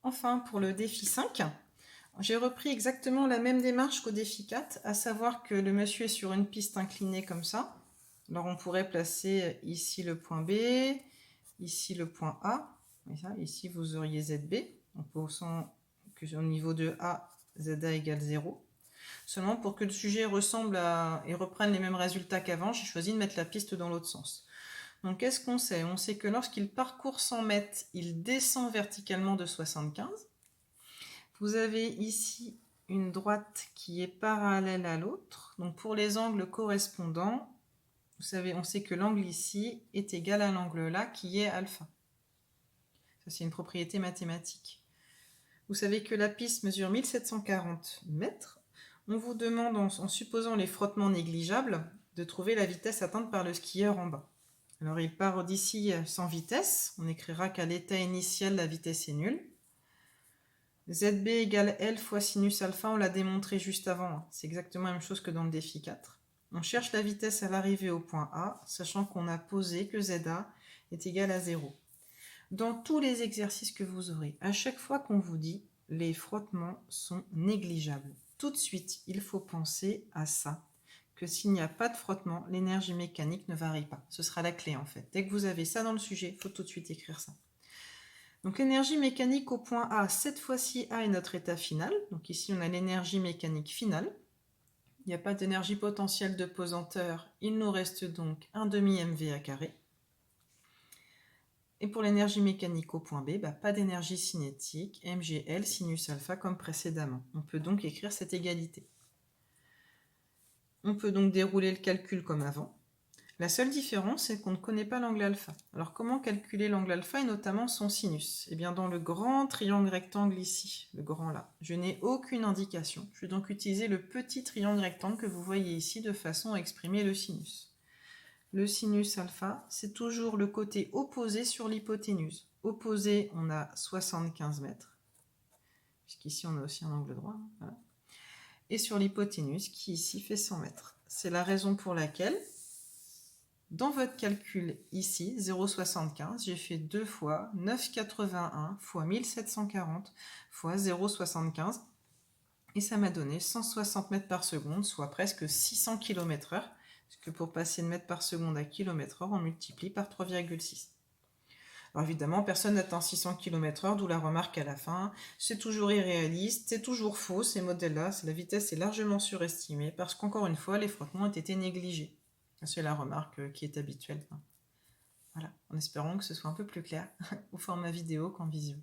Enfin, pour le défi 5, j'ai repris exactement la même démarche qu'au défi 4, à savoir que le monsieur est sur une piste inclinée comme ça. Alors on pourrait placer ici le point B, ici le point A, et ça, ici vous auriez ZB, en pensant que au niveau de A, ZA égale 0. Seulement pour que le sujet ressemble à et reprenne les mêmes résultats qu'avant, j'ai choisi de mettre la piste dans l'autre sens. Donc qu'est-ce qu'on sait? On sait que lorsqu'il parcourt 100 mètres, il descend verticalement de 75. Vous avez ici une droite qui est parallèle à l'autre. Donc pour les angles correspondants, vous savez, on sait que l'angle ici est égal à l'angle là qui est alpha. Ça, c'est une propriété mathématique. Vous savez que la piste mesure 1740 mètres. On vous demande, en supposant les frottements négligeables, de trouver la vitesse atteinte par le skieur en bas. Alors il part d'ici sans vitesse. On écrira qu'à l'état initial, la vitesse est nulle. ZB égale L fois sinus alpha, on l'a démontré juste avant. C'est exactement la même chose que dans le défi 4. On cherche la vitesse à l'arrivée au point A, sachant qu'on a posé que ZA est égal à 0. Dans tous les exercices que vous aurez, à chaque fois qu'on vous dit les frottements sont négligeables, tout de suite, il faut penser à ça, que s'il n'y a pas de frottement, l'énergie mécanique ne varie pas. Ce sera la clé en fait. Dès que vous avez ça dans le sujet, il faut tout de suite écrire ça. Donc l'énergie mécanique au point A, cette fois-ci A est notre état final. Donc ici on a l'énergie mécanique finale. Il n'y a pas d'énergie potentielle de pesanteur, il nous reste donc un demi mVA carré. Et pour l'énergie mécanique au point B, pas d'énergie cinétique, mgl sinus alpha comme précédemment. On peut donc écrire cette égalité. On peut donc dérouler le calcul comme avant. La seule différence, c'est qu'on ne connaît pas l'angle alpha. Alors comment calculer l'angle alpha et notamment son sinus? Eh bien dans le grand triangle rectangle ici, le grand là, je n'ai aucune indication. Je vais donc utiliser le petit triangle rectangle que vous voyez ici de façon à exprimer le sinus. Le sinus alpha, c'est toujours le côté opposé sur l'hypoténuse. Opposé, on a 75 mètres, puisqu'ici on a aussi un angle droit. Voilà. Et sur l'hypoténuse, qui ici fait 100 mètres. C'est la raison pour laquelle, dans votre calcul ici, 0,75, j'ai fait 2 fois 9,81 fois 1740 fois 0,75, et ça m'a donné 160 mètres par seconde, soit presque 600 km/h. Que pour passer de mètres par seconde à km/h, on multiplie par 3,6. Alors évidemment, personne n'atteint 600 km/h, d'où la remarque à la fin. C'est toujours irréaliste, c'est toujours faux, ces modèles-là. La vitesse est largement surestimée parce qu'encore une fois, les frottements ont été négligés. C'est la remarque qui est habituelle. Voilà, en espérant que ce soit un peu plus clair au format vidéo qu'en visio.